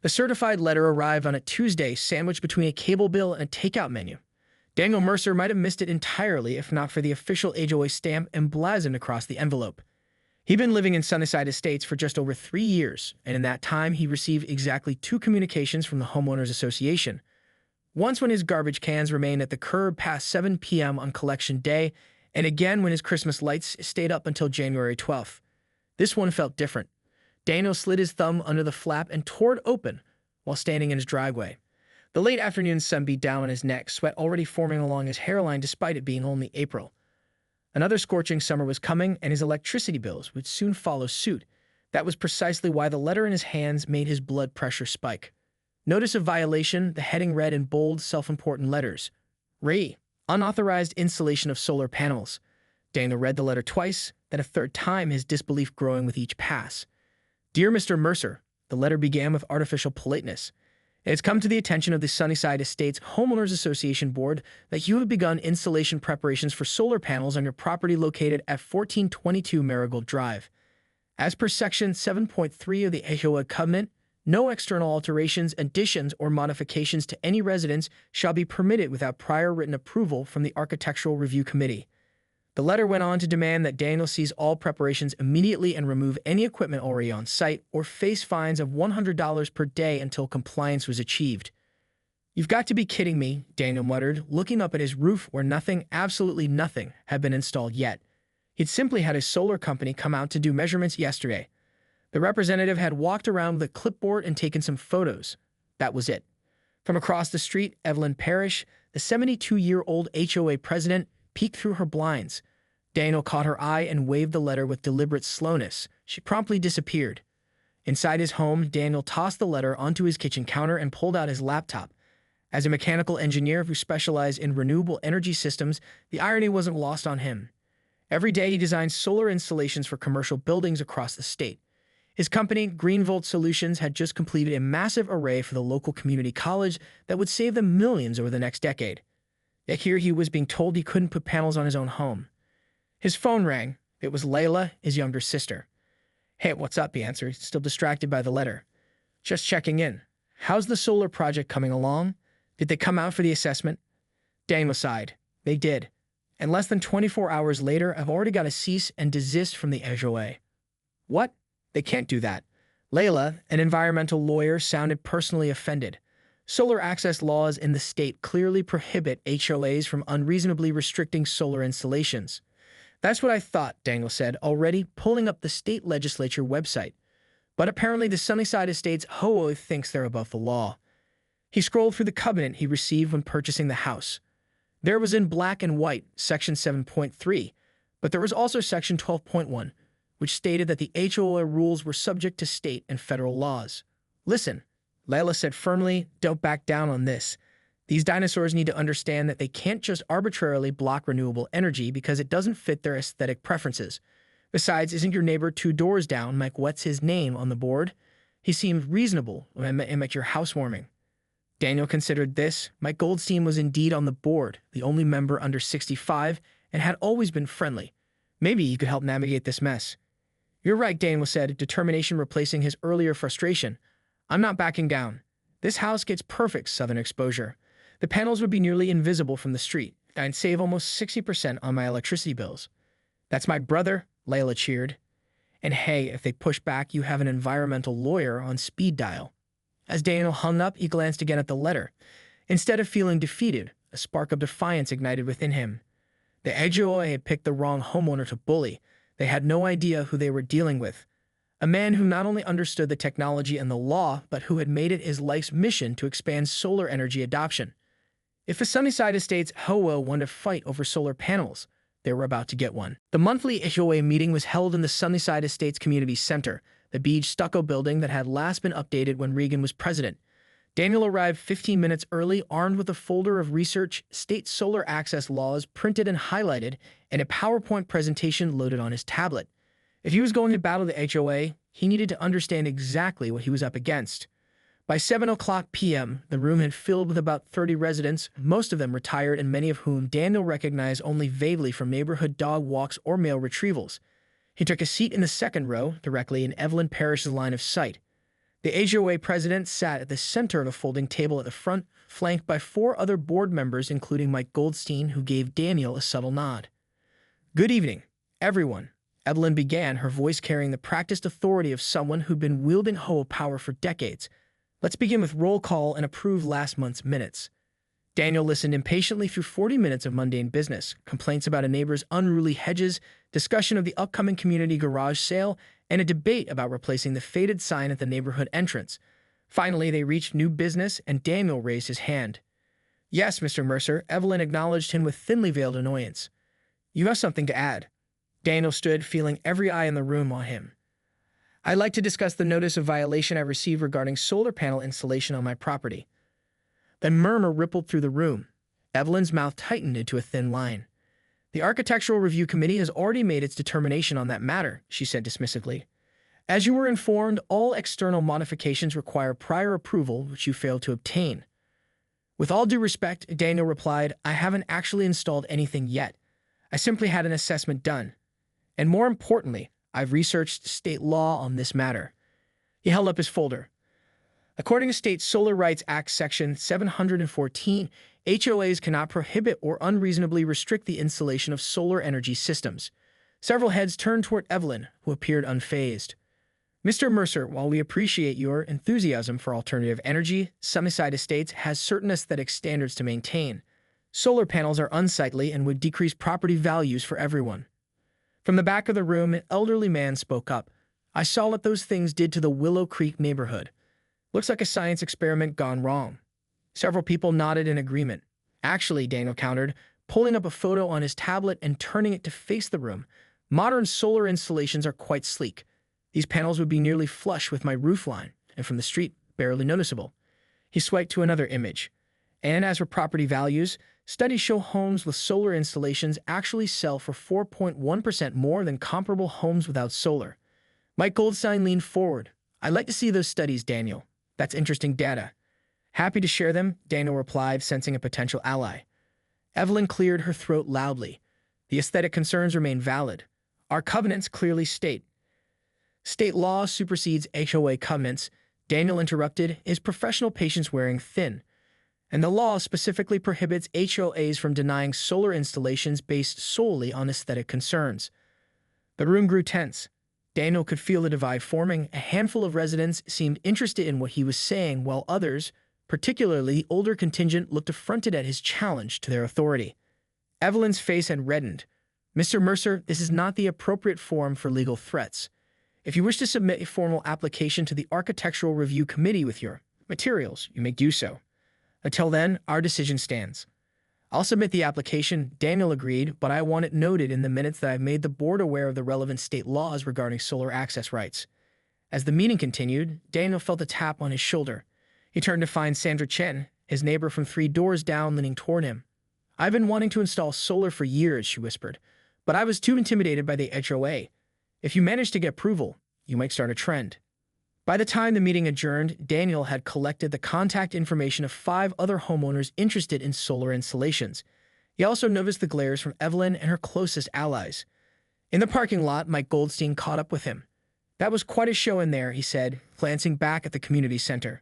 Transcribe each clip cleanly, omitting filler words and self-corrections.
The certified letter arrived on a Tuesday, sandwiched between a cable bill and a takeout menu. Daniel Mercer might have missed it entirely if not for the official HOA stamp emblazoned across the envelope. He'd been living in Sunnyside Estates for just over 3 years, and in that time he received exactly 2 communications from the Homeowners Association. Once when his garbage cans remained at the curb past 7 p.m. on collection day, and again when his Christmas lights stayed up until January 12th. This one felt different. Daniel slid his thumb under the flap and tore it open while standing in his driveway. The late afternoon sun beat down on his neck, sweat already forming along his hairline despite it being only April. Another scorching summer was coming, and his electricity bills would soon follow suit. That was precisely why the letter in his hands made his blood pressure spike. Notice of violation, the heading read in bold, self-important letters. Unauthorized installation of solar panels. Daniel read the letter twice, then a third time, his disbelief growing with each pass. Dear Mr. Mercer, the letter began with artificial politeness. It has come to the attention of the Sunnyside Estates Homeowners Association Board that you have begun installation preparations for solar panels on your property located at 1422 Marigold Drive. As per Section 7.3 of the HOA Covenant, no external alterations, additions, or modifications to any residence shall be permitted without prior written approval from the Architectural Review Committee. The letter went on to demand that Daniel cease all preparations immediately and remove any equipment already on site or face fines of $100 per day until compliance was achieved. You've got to be kidding me, Daniel muttered, looking up at his roof where nothing, absolutely nothing, had been installed yet. He'd simply had his solar company come out to do measurements yesterday. The representative had walked around with a clipboard and taken some photos. That was it. From across the street, Evelyn Parrish, the 72-year-old HOA president, peeked through her blinds. Daniel caught her eye and waved the letter with deliberate slowness. She promptly disappeared. Inside his home, Daniel tossed the letter onto his kitchen counter and pulled out his laptop. As a mechanical engineer who specialized in renewable energy systems, the irony wasn't lost on him. Every day he designed solar installations for commercial buildings across the state. His company, Greenvolt Solutions, had just completed a massive array for the local community college that would save them millions over the next decade. Yet here he was being told he couldn't put panels on his own home. His phone rang. It was Layla, his younger sister. Hey, what's up, he answered, still distracted by the letter. Just checking in. How's the solar project coming along? Did they come out for the assessment? Daniel sighed. They did. And less than 24 hours later, I've already got a cease and desist from the HOA. What? They can't do that. Layla, an environmental lawyer, sounded personally offended. Solar access laws in the state clearly prohibit HOAs from unreasonably restricting solar installations. That's what I thought, Daniel said, already pulling up the state legislature website. But apparently the Sunnyside Estates HOA thinks they're above the law. He scrolled through the covenant he received when purchasing the house. There was in black and white, Section 7.3, but there was also Section 12.1, which stated that the HOA rules were subject to state and federal laws. Listen, Layla said firmly, don't back down on this. These dinosaurs need to understand that they can't just arbitrarily block renewable energy because it doesn't fit their aesthetic preferences. Besides, isn't your neighbor 2 doors down, Mike What's his name, on the board? He seemed reasonable when I met him at your housewarming. Daniel considered this. Mike Goldstein was indeed on the board, the only member under 65, and had always been friendly. Maybe he could help navigate this mess. You're right, Daniel said, determination replacing his earlier frustration. I'm not backing down. This house gets perfect southern exposure. The panels would be nearly invisible from the street. I'd save almost 60% on my electricity bills. That's my brother, Layla cheered. And hey, if they push back, you have an environmental lawyer on speed dial. As Daniel hung up, he glanced again at the letter. Instead of feeling defeated, a spark of defiance ignited within him. The HOA had picked the wrong homeowner to bully. They had no idea who they were dealing with. A man who not only understood the technology and the law, but who had made it his life's mission to expand solar energy adoption. If the Sunnyside Estates HOA wanted to fight over solar panels, they were about to get one. The monthly HOA meeting was held in the Sunnyside Estates Community Center, the beige stucco building that had last been updated when Reagan was president. Daniel arrived 15 minutes early, armed with a folder of research, state solar access laws printed and highlighted, and a PowerPoint presentation loaded on his tablet. If he was going to battle the HOA, he needed to understand exactly what he was up against. By 7:00 p.m., the room had filled with about 30 residents, most of them retired and many of whom Daniel recognized only vaguely from neighborhood dog walks or mail retrievals. He took a seat in the second row, directly in Evelyn Parrish's line of sight. The HOA president sat at the center of a folding table at the front, flanked by four other board members, including Mike Goldstein, who gave Daniel a subtle nod. "Good evening, everyone," Evelyn began, her voice carrying the practiced authority of someone who'd been wielding HOA power for decades. "Let's begin with roll call and approve last month's minutes." Daniel listened impatiently through 40 minutes of mundane business, complaints about a neighbor's unruly hedges, discussion of the upcoming community garage sale, and a debate about replacing the faded sign at the neighborhood entrance. Finally, they reached new business, and Daniel raised his hand. "Yes, Mr. Mercer," Evelyn acknowledged him with thinly veiled annoyance. "You have something to add." Daniel stood, feeling every eye in the room on him. "I'd like to discuss the notice of violation I received regarding solar panel installation on my property." The murmur rippled through the room. Evelyn's mouth tightened into a thin line. "The Architectural Review Committee has already made its determination on that matter," she said dismissively. "As you were informed, all external modifications require prior approval, which you failed to obtain." "With all due respect," Daniel replied, "I haven't actually installed anything yet. I simply had an assessment done. And more importantly, I've researched state law on this matter." He held up his folder. According to State Solar Rights Act Section 714, HOAs cannot prohibit or unreasonably restrict the installation of solar energy systems. Several heads turned toward Evelyn, who appeared unfazed. "Mr. Mercer, while we appreciate your enthusiasm for alternative energy, Sunnyside Estates has certain aesthetic standards to maintain. Solar panels are unsightly and would decrease property values for everyone." From the back of the room, an elderly man spoke up. "I saw what those things did to the Willow Creek neighborhood. Looks like a science experiment gone wrong." Several people nodded in agreement. "Actually," Daniel countered, pulling up a photo on his tablet and turning it to face the room, "modern solar installations are quite sleek. These panels would be nearly flush with my roofline, and from the street, barely noticeable." He swiped to another image. "And as for property values, studies show homes with solar installations actually sell for 4.1% more than comparable homes without solar." Mike Goldstein leaned forward. "I'd like to see those studies, Daniel. That's interesting data." "Happy to share them," Daniel replied, sensing a potential ally. Evelyn cleared her throat loudly. "The aesthetic concerns remain valid. Our covenants clearly state." "State law supersedes HOA covenants," Daniel interrupted, his professional patience wearing thin. "And the law specifically prohibits HOAs from denying solar installations based solely on aesthetic concerns." The room grew tense. Daniel could feel the divide forming. A handful of residents seemed interested in what he was saying, while others, particularly the older contingent, looked affronted at his challenge to their authority. Evelyn's face had reddened. "Mr. Mercer, this is not the appropriate forum for legal threats. If you wish to submit a formal application to the Architectural Review Committee with your materials, you may do so. Until then, our decision stands." "I'll submit the application," Daniel agreed, "but I want it noted in the minutes that I've made the board aware of the relevant state laws regarding solar access rights." As the meeting continued, Daniel felt a tap on his shoulder. He turned to find Sandra Chen, his neighbor from 3 doors down, leaning toward him. "I've been wanting to install solar for years," she whispered, "but I was too intimidated by the HOA. If you manage to get approval, you might start a trend." By the time the meeting adjourned, Daniel had collected the contact information of 5 other homeowners interested in solar installations. He also noticed the glares from Evelyn and her closest allies. In the parking lot, Mike Goldstein caught up with him. "That was quite a show in there," he said, glancing back at the community center.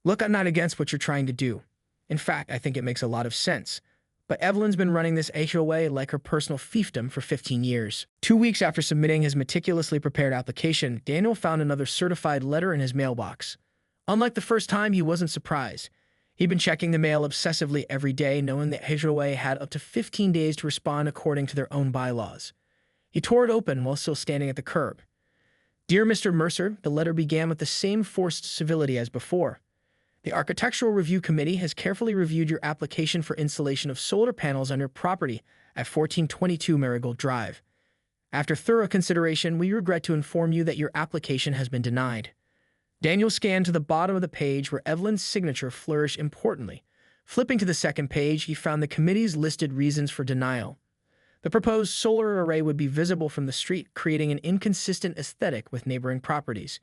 "Look, I'm not against what you're trying to do. In fact, I think it makes a lot of sense. But Evelyn's been running this HOA like her personal fiefdom for 15 years. 2 weeks after submitting his meticulously prepared application, Daniel found another certified letter in his mailbox. Unlike the first time, he wasn't surprised. He'd been checking the mail obsessively every day, knowing that HOA had up to 15 days to respond according to their own bylaws. He tore it open while still standing at the curb. "Dear Mr. Mercer," the letter began with the same forced civility as before. "The Architectural Review Committee has carefully reviewed your application for installation of solar panels on your property at 1422 Marigold Drive. After thorough consideration, we regret to inform you that your application has been denied." Daniel scanned to the bottom of the page where Evelyn's signature flourished importantly. Flipping to the second page, he found the committee's listed reasons for denial. The proposed solar array would be visible from the street, creating an inconsistent aesthetic with neighboring properties.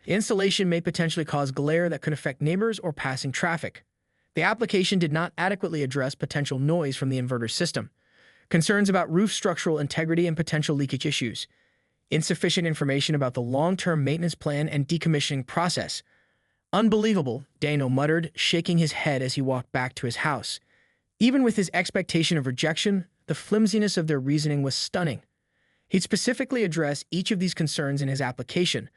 The installation may potentially cause glare that could affect neighbors or passing traffic. The application did not adequately address potential noise from the inverter system, concerns about roof structural integrity and potential leakage issues, insufficient information about the long-term maintenance plan and decommissioning process, Unbelievable, Daniel muttered, shaking his head as he walked back to his house. Even with his expectation of rejection, the flimsiness of their reasoning was stunning. He'd specifically address each of these concerns in his application.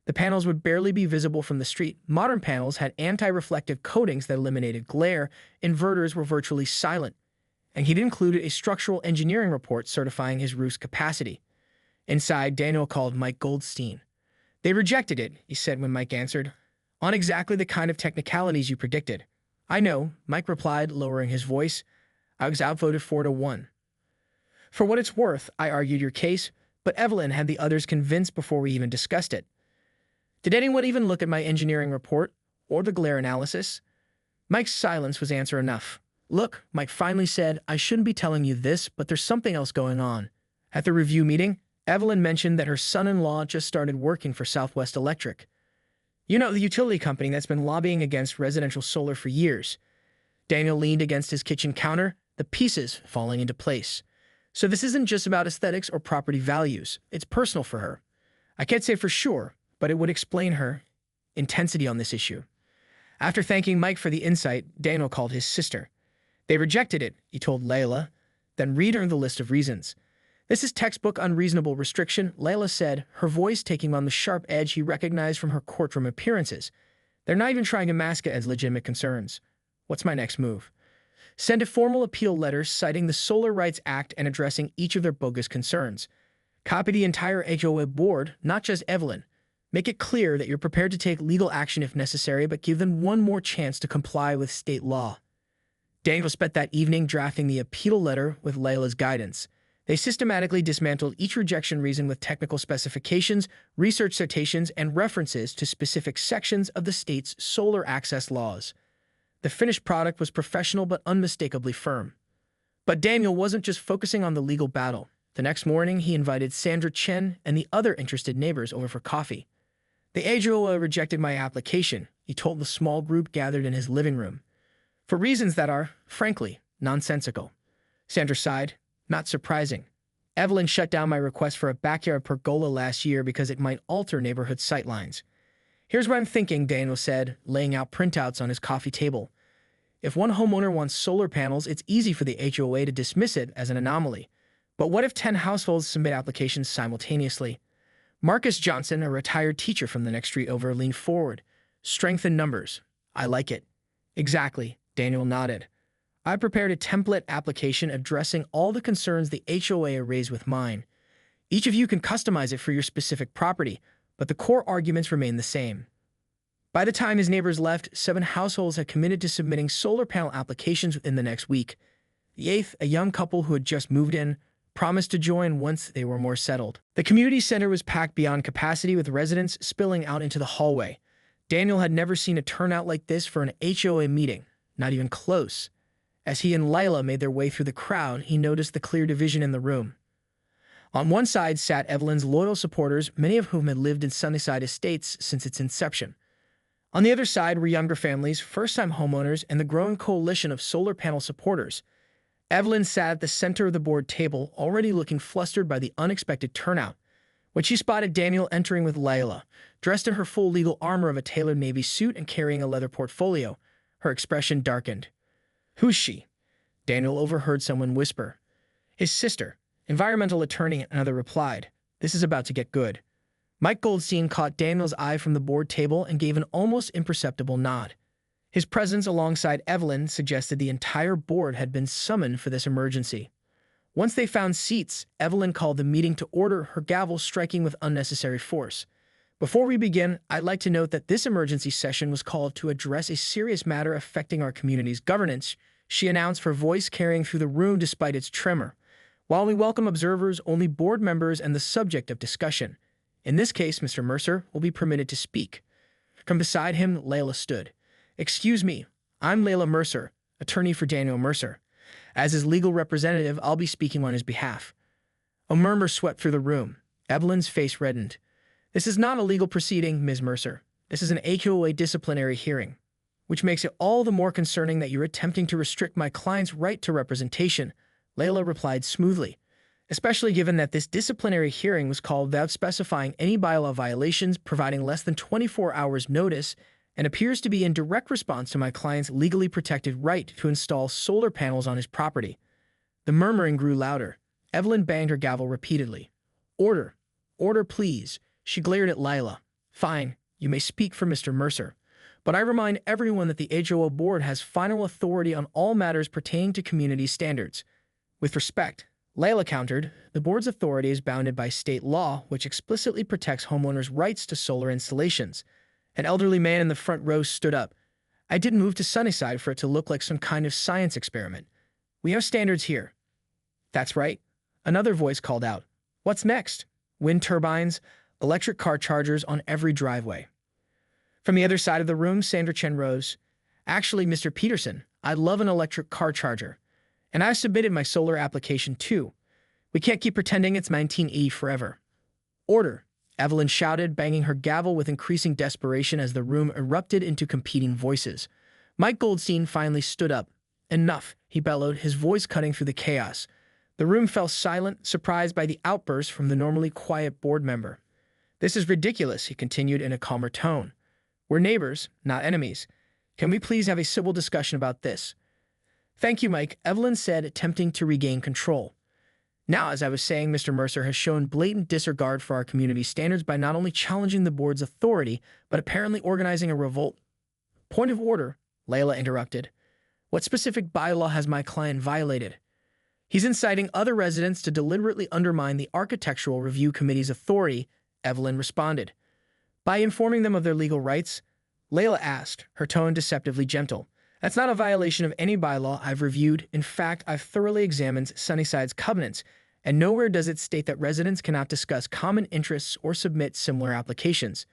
The panels would barely be visible from the street. Modern panels had anti-reflective coatings that eliminated glare. Inverters were virtually silent. And he'd included a structural engineering report certifying his roof's capacity. Inside, Daniel called Mike Goldstein. "They rejected it," he said when Mike answered, "on exactly the kind of technicalities you predicted." "I know," Mike replied, lowering his voice. "I was outvoted 4-1. For what it's worth, I argued your case, but Evelyn had the others convinced before we even discussed it." "Did anyone even look at my engineering report or the glare analysis?" Mike's silence was answer enough. "Look," Mike finally said, "I shouldn't be telling you this, but there's something else going on." At the review meeting, Evelyn mentioned that her son-in-law just started working for Southwest Electric. "You know, the utility company that's been lobbying against residential solar for years." Daniel leaned against his kitchen counter, the pieces falling into place. "So this isn't just about aesthetics or property values. It's personal for her. I can't say for sure, but it would explain her intensity on this issue." After thanking Mike for the insight, Daniel called his sister. "They rejected it," he told Layla. "Then read her the list of reasons." "This is textbook unreasonable restriction," Layla said, her voice taking on the sharp edge he recognized from her courtroom appearances. "They're not even trying to mask it as legitimate concerns. What's my next move?" "Send a formal appeal letter citing the Solar Rights Act and addressing each of their bogus concerns. Copy the entire HOA board, not just Evelyn. Make it clear that you're prepared to take legal action if necessary, but give them one more chance to comply with state law." Daniel spent that evening drafting the appeal letter with Layla's guidance. They systematically dismantled each rejection reason with technical specifications, research citations, and references to specific sections of the state's solar access laws. The finished product was professional but unmistakably firm. But Daniel wasn't just focusing on the legal battle. The next morning, he invited Sandra Chen and the other interested neighbors over for coffee. "The HOA rejected my application," he told the small group gathered in his living room, "for reasons that are, frankly, nonsensical." Sandra sighed. "Not surprising. Evelyn shut down my request for a backyard pergola last year because it might alter neighborhood sightlines." "Here's what I'm thinking," Daniel said, laying out printouts on his coffee table. "If one homeowner wants solar panels, it's easy for the HOA to dismiss it as an anomaly. But what if 10 households submit applications simultaneously?" Marcus Johnson, a retired teacher from the next street over, leaned forward. "Strength in numbers. I like it." "Exactly," Daniel nodded. "I prepared a template application addressing all the concerns the HOA raised with mine. Each of you can customize it for your specific property, but the core arguments remain the same." By the time his neighbors left, 7 households had committed to submitting solar panel applications within the next week. The 8th, a young couple who had just moved in, promised to join once they were more settled. The community center was packed beyond capacity, with residents spilling out into the hallway. Daniel had never seen a turnout like this for an HOA meeting, not even close. As he and Layla made their way through the crowd, he noticed the clear division in the room. On one side sat Evelyn's loyal supporters, many of whom had lived in Sunnyside Estates since its inception. On the other side were younger families, first-time homeowners, and the growing coalition of solar panel supporters. Evelyn sat at the center of the board table, already looking flustered by the unexpected turnout. When she spotted Daniel entering with Layla, dressed in her full legal armor of a tailored navy suit and carrying a leather portfolio, her expression darkened. "Who's she?" Daniel overheard someone whisper. "His sister, environmental attorney," another replied. "This is about to get good." Mike Goldstein caught Daniel's eye from the board table and gave an almost imperceptible nod. His presence alongside Evelyn suggested the entire board had been summoned for this emergency. Once they found seats, Evelyn called the meeting to order, her gavel striking with unnecessary force. "Before we begin, I'd like to note that this emergency session was called to address a serious matter affecting our community's governance," she announced, her voice carrying through the room despite its tremor. "While we welcome observers, only board members and the subject of discussion. In this case, Mr. Mercer will be permitted to speak." From beside him, Layla stood. "Excuse me, I'm Layla Mercer, attorney for Daniel Mercer. As his legal representative, I'll be speaking on his behalf." A murmur swept through the room. Evelyn's face reddened. "This is not a legal proceeding, Ms. Mercer. This is an HOA disciplinary hearing, which makes it all the more concerning that you're attempting to restrict my client's right to representation," Layla replied smoothly, "especially given that this disciplinary hearing was called without specifying any bylaw violations, providing less than 24 hours notice, and appears to be in direct response to my client's legally protected right to install solar panels on his property. The murmuring grew louder. Evelyn banged her gavel repeatedly. Order. Order, please. She glared at Lila. Fine, you may speak for Mr. Mercer. But I remind everyone that the HOA board has final authority on all matters pertaining to community standards. With respect, Layla countered, the board's authority is bounded by state law, which explicitly protects homeowners' rights to solar installations. An elderly man in the front row stood up. I didn't move to Sunnyside for it to look like some kind of science experiment. We have standards here. That's right. Another voice called out. What's next? Wind turbines, electric car chargers on every driveway. From the other side of the room, Sandra Chen rose. Actually, Mr. Peterson, I'd love an electric car charger. And I submitted my solar application too. We can't keep pretending it's 1980 forever. Order, Evelyn shouted, banging her gavel with increasing desperation as the room erupted into competing voices. Mike Goldstein finally stood up. Enough, he bellowed, his voice cutting through the chaos. The room fell silent, surprised by the outburst from the normally quiet board member. This is ridiculous, he continued in a calmer tone. We're neighbors, not enemies. Can we please have a civil discussion about this? Thank you, Mike, Evelyn said, attempting to regain control. Now, as I was saying, Mr. Mercer has shown blatant disregard for our community standards by not only challenging the board's authority, but apparently organizing a revolt. Point of order, Layla interrupted. What specific bylaw has my client violated? He's inciting other residents to deliberately undermine the Architectural Review Committee's authority, Evelyn responded. By informing them of their legal rights, Layla asked, her tone deceptively gentle. That's not a violation of any bylaw I've reviewed. In fact, I've thoroughly examined Sunnyside's covenants, and nowhere does it state that residents cannot discuss common interests or submit similar applications.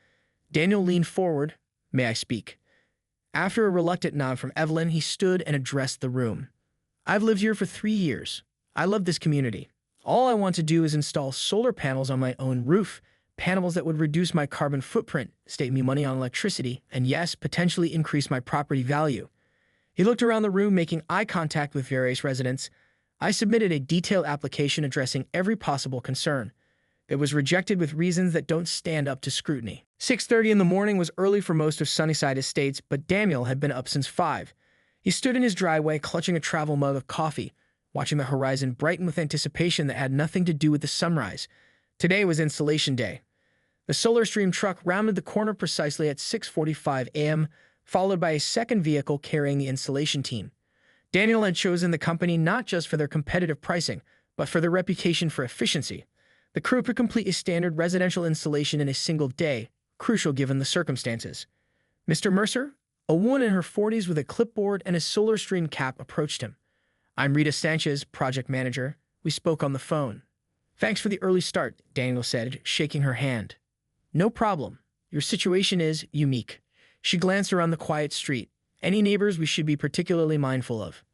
Daniel leaned forward. May I speak? After a reluctant nod from Evelyn, he stood and addressed the room. I've lived here for 3 years. I love this community. All I want to do is install solar panels on my own roof, panels that would reduce my carbon footprint, save me money on electricity, and yes, potentially increase my property value. He looked around the room, making eye contact with various residents. I submitted a detailed application addressing every possible concern. It was rejected with reasons that don't stand up to scrutiny. 6:30 in the morning was early for most of Sunnyside Estates, but Daniel had been up since 5. He stood in his driveway, clutching a travel mug of coffee, watching the horizon brighten with anticipation that had nothing to do with the sunrise. Today was installation day. The SolarStream truck rounded the corner precisely at 6:45 a.m., followed by a second vehicle carrying the installation team. Daniel had chosen the company not just for their competitive pricing, but for their reputation for efficiency. The crew could complete a standard residential installation in a single day, crucial given the circumstances. Mr. Mercer, a woman in her 40s with a clipboard and a SolarStream cap, approached him. I'm Rita Sanchez, project manager. We spoke on the phone. Thanks for the early start, Daniel said, shaking her hand. No problem. Your situation is unique. She glanced around the quiet street. Any neighbors we should be particularly mindful of?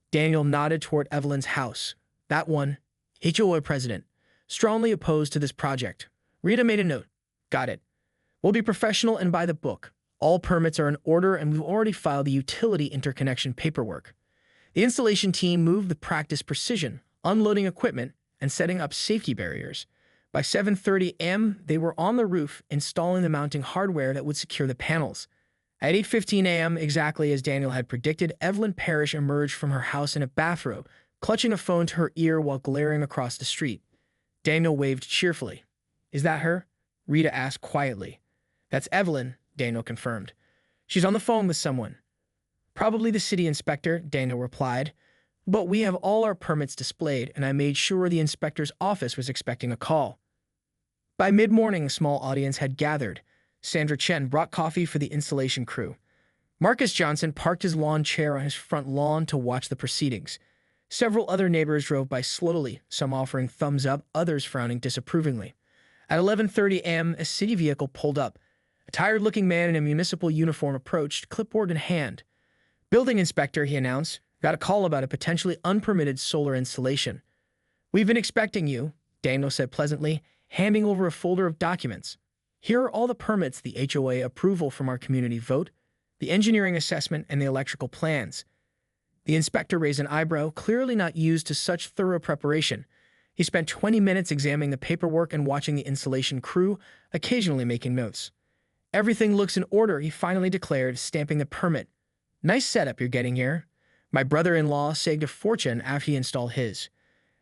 Daniel nodded toward Evelyn's house. That one, HOA president, strongly opposed to this project. Rita made a note. Got it. We'll be professional and by the book. All permits are in order and we've already filed the utility interconnection paperwork. The installation team moved with practiced precision, unloading equipment and setting up safety barriers. By 7:30 a.m., they were on the roof, installing the mounting hardware that would secure the panels. At 8:15 a.m., exactly as Daniel had predicted, Evelyn Parrish emerged from her house in a bathrobe, clutching a phone to her ear while glaring across the street. Daniel waved cheerfully. Is that her? Rita asked quietly. That's Evelyn, Daniel confirmed. She's on the phone with someone. Probably the city inspector, Daniel replied. But we have all our permits displayed, and I made sure the inspector's office was expecting a call. By mid-morning, a small audience had gathered. Sandra Chen brought coffee for the installation crew. Marcus Johnson parked his lawn chair on his front lawn to watch the proceedings. Several other neighbors drove by slowly, some offering thumbs up, others frowning disapprovingly. At 11:30 a.m., a city vehicle pulled up. A tired-looking man in a municipal uniform approached, clipboard in hand. Building inspector, he announced, got a call about a potentially unpermitted solar installation. We've been expecting you, Daniel said pleasantly, handing over a folder of documents. Here are all the permits, the HOA approval from our community vote, the engineering assessment, and the electrical plans. The inspector raised an eyebrow, clearly not used to such thorough preparation. He spent 20 minutes examining the paperwork and watching the installation crew, occasionally making notes. Everything looks in order, he finally declared, stamping the permit. Nice setup you're getting here. My brother-in-law saved a fortune after he installed his.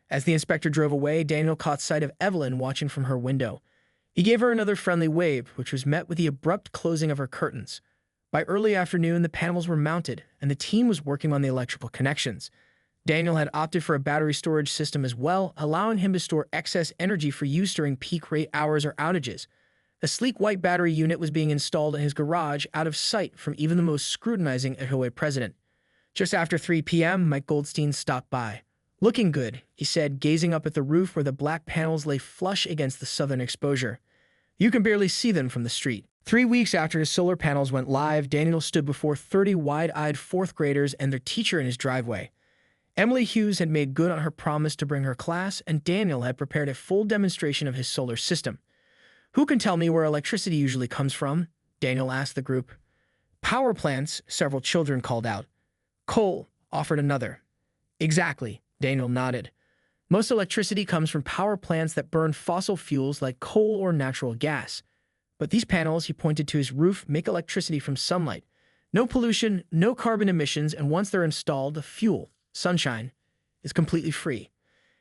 As the inspector drove away, Daniel caught sight of Evelyn watching from her window. He gave her another friendly wave, which was met with the abrupt closing of her curtains. By early afternoon, the panels were mounted, and the team was working on the electrical connections. Daniel had opted for a battery storage system as well, allowing him to store excess energy for use during peak rate hours or outages. The sleek white battery unit was being installed in his garage, out of sight from even the most scrutinizing HOA president. Just after 3 p.m., Mike Goldstein stopped by. Looking good, he said, gazing up at the roof where the black panels lay flush against the southern exposure. You can barely see them from the street. 3 weeks after his solar panels went live, Daniel stood before 30 wide-eyed fourth graders and their teacher in his driveway. Emily Hughes had made good on her promise to bring her class, and Daniel had prepared a full demonstration of his solar system. Who can tell me where electricity usually comes from? Daniel asked the group. Power plants, several children called out. Coal, offered another. Exactly, Daniel nodded. Most electricity comes from power plants that burn fossil fuels like coal or natural gas. But these panels, he pointed to his roof, make electricity from sunlight. No pollution, no carbon emissions, and once they're installed, the fuel, sunshine, is completely free.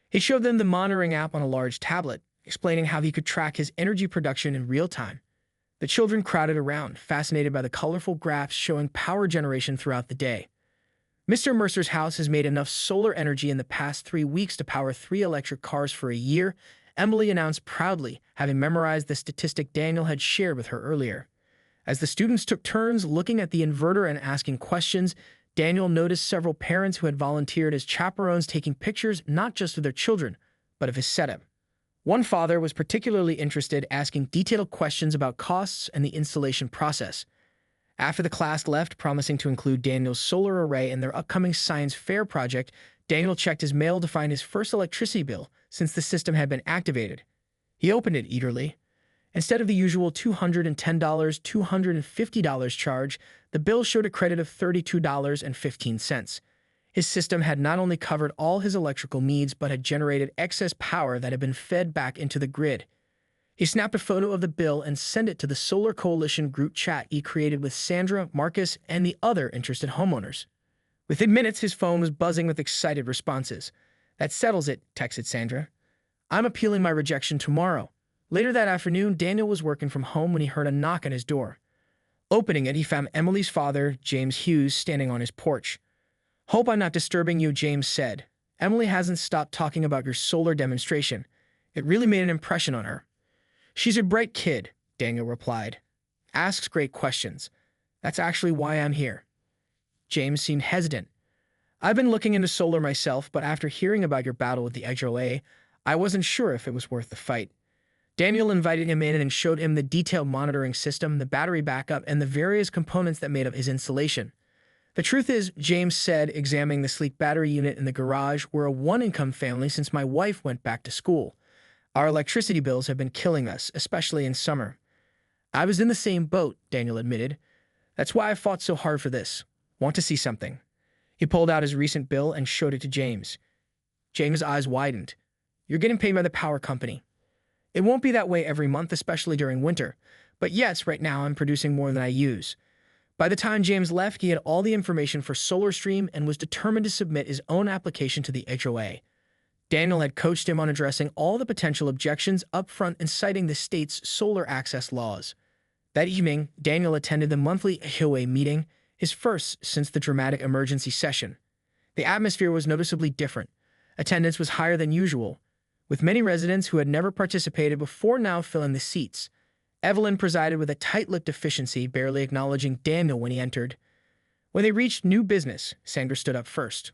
He showed them the monitoring app on a large tablet, explaining how he could track his energy production in real time. The children crowded around, fascinated by the colorful graphs showing power generation throughout the day. Mr. Mercer's house has made enough solar energy in the past 3 weeks to power 3 electric cars for a year, Emily announced proudly, having memorized the statistic Daniel had shared with her earlier. As the students took turns looking at the inverter and asking questions, Daniel noticed several parents who had volunteered as chaperones taking pictures not just of their children, but of his setup. One father was particularly interested, asking detailed questions about costs and the installation process. After the class left, promising to include Daniel's solar array in their upcoming science fair project, Daniel checked his mail to find his first electricity bill since the system had been activated. He opened it eagerly. Instead of the usual $210, $250 charge, the bill showed a credit of $32.15. His system had not only covered all his electrical needs, but had generated excess power that had been fed back into the grid. He snapped a photo of the bill and sent it to the Solar Coalition group chat he created with Sandra, Marcus, and the other interested homeowners. Within minutes, his phone was buzzing with excited responses. That settles it, texted Sandra. I'm appealing my rejection tomorrow. Later that afternoon, Daniel was working from home when he heard a knock on his door. Opening it, he found Emily's father, James Hughes, standing on his porch. Hope I'm not disturbing you, James said. Emily hasn't stopped talking about your solar demonstration. It really made an impression on her. She's a bright kid, Daniel replied. Asks great questions. That's actually why I'm here. James seemed hesitant. I've been looking into solar myself, but after hearing about your battle with the HOA, I wasn't sure if it was worth the fight. Daniel invited him in and showed him the detailed monitoring system, the battery backup, and the various components that made up his installation. The truth is, James said, examining the sleek battery unit in the garage, we're a one-income family since my wife went back to school. Our electricity bills have been killing us, especially in summer. I was in the same boat, Daniel admitted. That's why I fought so hard for this. Want to see something? He pulled out his recent bill and showed it to James. James' eyes widened. You're getting paid by the power company. It won't be that way every month, especially during winter. But yes, right now I'm producing more than I use. By the time James left, he had all the information for SolarStream and was determined to submit his own application to the HOA. Daniel had coached him on addressing all the potential objections up front and citing the state's solar access laws. That evening, Daniel attended the monthly HOA meeting, his first since the dramatic emergency session. The atmosphere was noticeably different. Attendance was higher than usual, with many residents who had never participated before now filling the seats. Evelyn presided with a tight-lipped efficiency, barely acknowledging Daniel when he entered. When they reached new business, Sandra stood up first.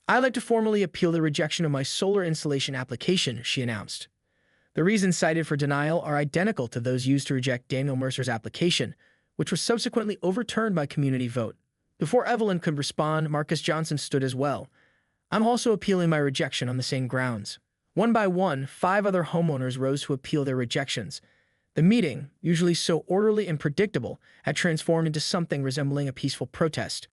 I'd like to formally appeal the rejection of my solar installation application, she announced. The reasons cited for denial are identical to those used to reject Daniel Mercer's application, which was subsequently overturned by community vote. Before Evelyn could respond, Marcus Johnson stood as well. I'm also appealing my rejection on the same grounds. One by one, 5 other homeowners rose to appeal their rejections. The meeting, usually so orderly and predictable, had transformed into something resembling a peaceful protest.